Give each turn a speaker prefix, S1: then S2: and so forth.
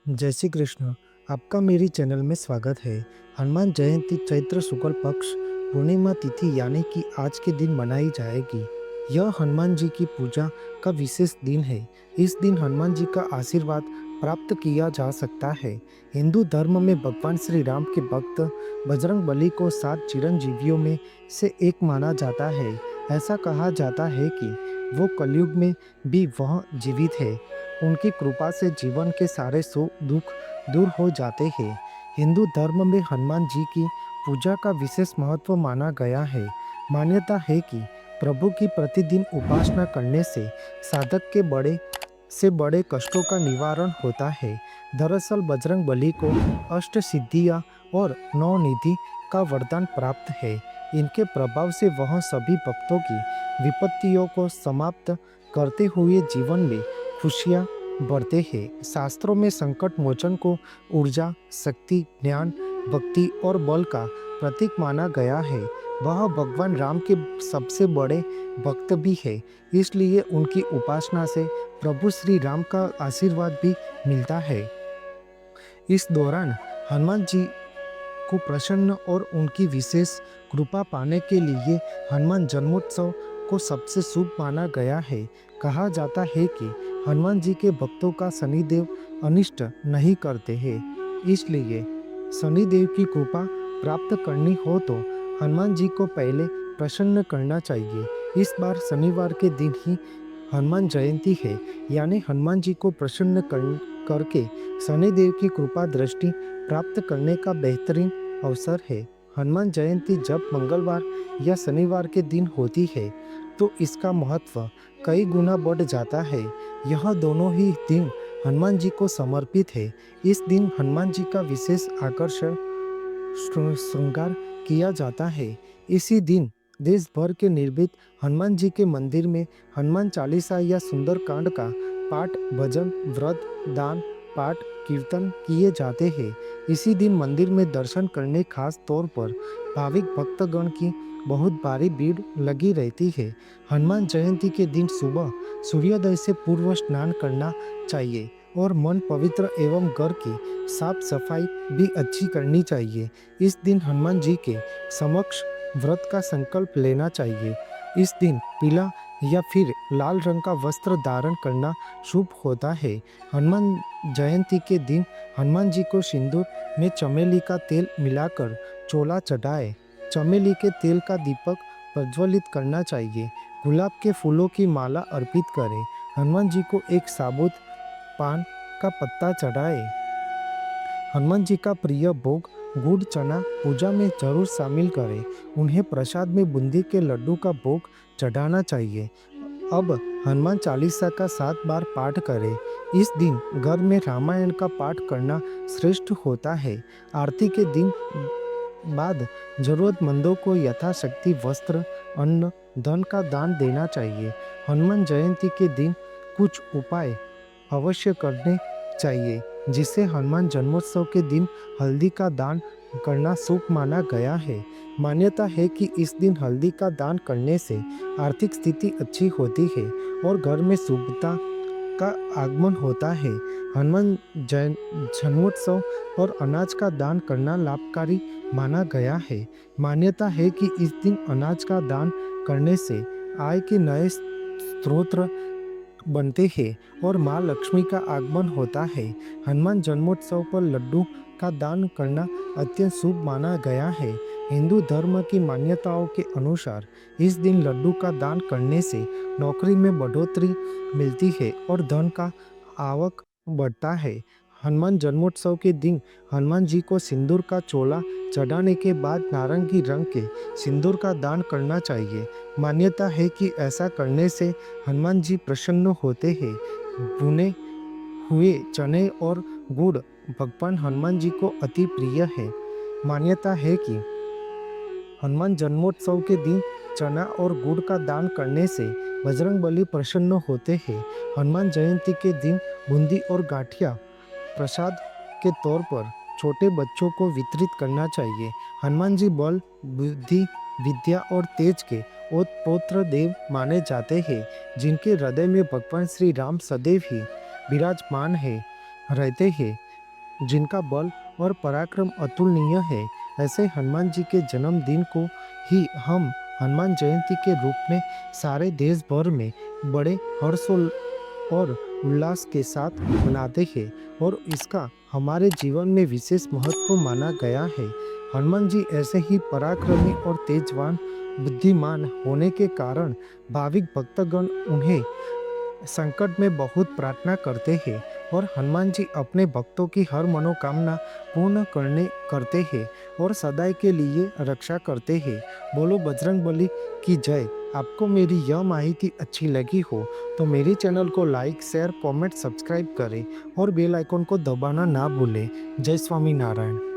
S1: जय श्री कृष्ण। आपका मेरी चैनल में स्वागत है। हनुमान जयंती चैत्र शुक्ल पक्ष पूर्णिमा तिथि यानी कि आज के दिन मनाई जाएगी। यह हनुमान जी की पूजा का विशेष दिन है। इस दिन हनुमान जी का आशीर्वाद प्राप्त किया जा सकता है। हिंदू धर्म में भगवान श्री राम के भक्त बजरंग बली को 7 चिरंजीवियों में से एक माना जाता है। ऐसा कहा जाता है कि वो कलयुग में भी वह जीवित है। उनकी कृपा से जीवन के सारे सुख दुख दूर हो जाते हैं। हिंदू धर्म में हनुमान जी की पूजा का विशेष महत्व माना गया है। मान्यता है कि प्रभु की प्रतिदिन उपासना करने से साधक के बड़े से बड़े कष्टों का निवारण होता है। दरअसल बजरंग बली को अष्ट सिद्धियां और 9 निधि का वरदान प्राप्त है। इनके प्रभाव से वह सभी भक्तों की विपत्तियों को समाप्त करते हुए जीवन में खुशियाँ बढ़ते हैं। शास्त्रों में संकट मोचन को ऊर्जा, शक्ति, ज्ञान, भक्ति और बल का प्रतीक माना गया है। वह भगवान राम के सबसे बड़े भक्त भी है, इसलिए उनकी उपासना से प्रभु श्री राम का आशीर्वाद भी मिलता है। इस दौरान हनुमान जी को प्रसन्न और उनकी विशेष कृपा पाने के लिए हनुमान जन्मोत्सव को सबसे शुभ माना गया है। कहा जाता है कि हनुमान जी के भक्तों का शनिदेव अनिष्ट नहीं करते हैं, इसलिए शनिदेव की कृपा प्राप्त करनी हो तो हनुमान जी को पहले प्रसन्न करना चाहिए। इस बार शनिवार के दिन ही हनुमान जयंती है, यानी हनुमान जी को प्रसन्न करके शनिदेव की कृपा दृष्टि प्राप्त करने का बेहतरीन अवसर है। हनुमान जयंती जब मंगलवार या शनिवार के दिन होती है तो इसका महत्व कई गुना बढ़ जाता है। यह दोनों ही दिन हनुमान जी को समर्पित है। इस दिन हनुमान जी का विशेष आकर्षण श्रृंगार किया जाता है। इसी दिन देश भर के निर्भीत हनुमान जी के मंदिर में हनुमान चालीसा या सुंदरकांड का पाठ, भजन, व्रत, दान, पाठ, कीर्तन किए जाते हैं। इसी दिन मंदिर में दर्शन करने खास तौर पर भाविक भक्तगण की बहुत भारी भीड़ लगी रहती है। हनुमान जयंती के दिन सुबह सूर्योदय से पूर्व स्नान करना चाहिए और मन पवित्र एवं घर की साफ सफाई भी अच्छी करनी चाहिए। इस दिन हनुमान जी के समक्ष व्रत का संकल्प लेना चाहिए। इस दिन पीला या फिर लाल रंग का वस्त्र धारण करना शुभ होता है। हनुमान जयंती के दिन हनुमान जी को सिंदूर में चमेली का तेल मिलाकर चोला चढ़ाए। चमेली के तेल का दीपक प्रज्वलित करना चाहिए। गुलाब के फूलों की माला अर्पित करें। हनुमान जी को एक साबुत पान का पत्ता चढ़ाए। हनुमान जी का प्रिय भोग गुड़ चना पूजा में जरूर शामिल करें। उन्हें प्रसाद में बूंदी के लड्डू का भोग चढ़ाना चाहिए। अब हनुमान चालीसा का 7 बार पाठ करें। इस दिन घर में रामायण का पाठ करना श्रेष्ठ होता है। आरती के दिन बाद जरूरतमंदों को यथाशक्ति वस्त्र, अन्न, धन का दान देना चाहिए। हनुमान जयंती के दिन कुछ उपाय अवश्य करने चाहिए, जिससे हनुमान जन्मोत्सव के दिन हल्दी का दान करना शुभ माना गया है। मान्यता है कि इस दिन हल्दी का दान करने से आर्थिक स्थिति अच्छी होती है और घर में शुभता का आगमन होता है। हनुमान जन्मोत्सव और अनाज का दान करना लाभकारी माना गया है। मान्यता है कि इस दिन अनाज का दान करने से आय के नए स्रोत बनते हैं और माँ लक्ष्मी का आगमन होता है। हनुमान जन्मोत्सव पर लड्डू का दान करना अत्यंत शुभ माना गया है। हिंदू धर्म की मान्यताओं के अनुसार इस दिन लड्डू का दान करने से नौकरी में बढ़ोतरी मिलती है और धन का आवक बढ़ता है। हनुमान जन्मोत्सव के दिन हनुमान जी को सिंदूर का चोला चढ़ाने के बाद नारंगी रंग के सिंदूर का दान करना चाहिए। मान्यता है कि ऐसा करने से हनुमान जी प्रसन्न होते हैं। भुने हुए चने और गुड़ भगवान हनुमान जी को अति प्रिय है। मान्यता है कि हनुमान जन्मोत्सव के दिन चना और गुड़ का दान करने से बजरंग बली प्रसन्न होते हैं। हनुमान जयंती के दिन बूंदी और गाठिया प्रसाद के तौर पर छोटे बच्चों को वितरित करना चाहिए। हनुमान जी बल, बुद्धि, विद्या और तेज के ओतप्रोत देव माने जाते हैं, जिनके हृदय में भगवान श्री राम सदैव ही विराजमान रहते हैं। जिनका बल और पराक्रम अतुलनीय है। ऐसे हनुमान जी के जन्मदिन को ही हम हनुमान जयंती के रूप में सारे देश भर में बड़े हर्षोल्लास और उल्लास के साथ मनाते हैं और इसका हमारे जीवन में विशेष महत्व माना गया है। हनुमान जी ऐसे ही पराक्रमी और तेजवान बुद्धिमान होने के कारण भाविक भक्तगण उन्हें संकट में बहुत प्रार्थना करते हैं और हनुमान जी अपने भक्तों की हर मनोकामना पूर्ण करने करते हैं और सदाई के लिए रक्षा करते हैं। बोलो बजरंगबली की जय। आपको मेरी यह माहिती अच्छी लगी हो तो मेरे चैनल को लाइक शेयर कमेंट सब्सक्राइब करें और बेल आइकन को दबाना ना भूलें। जय स्वामी नारायण।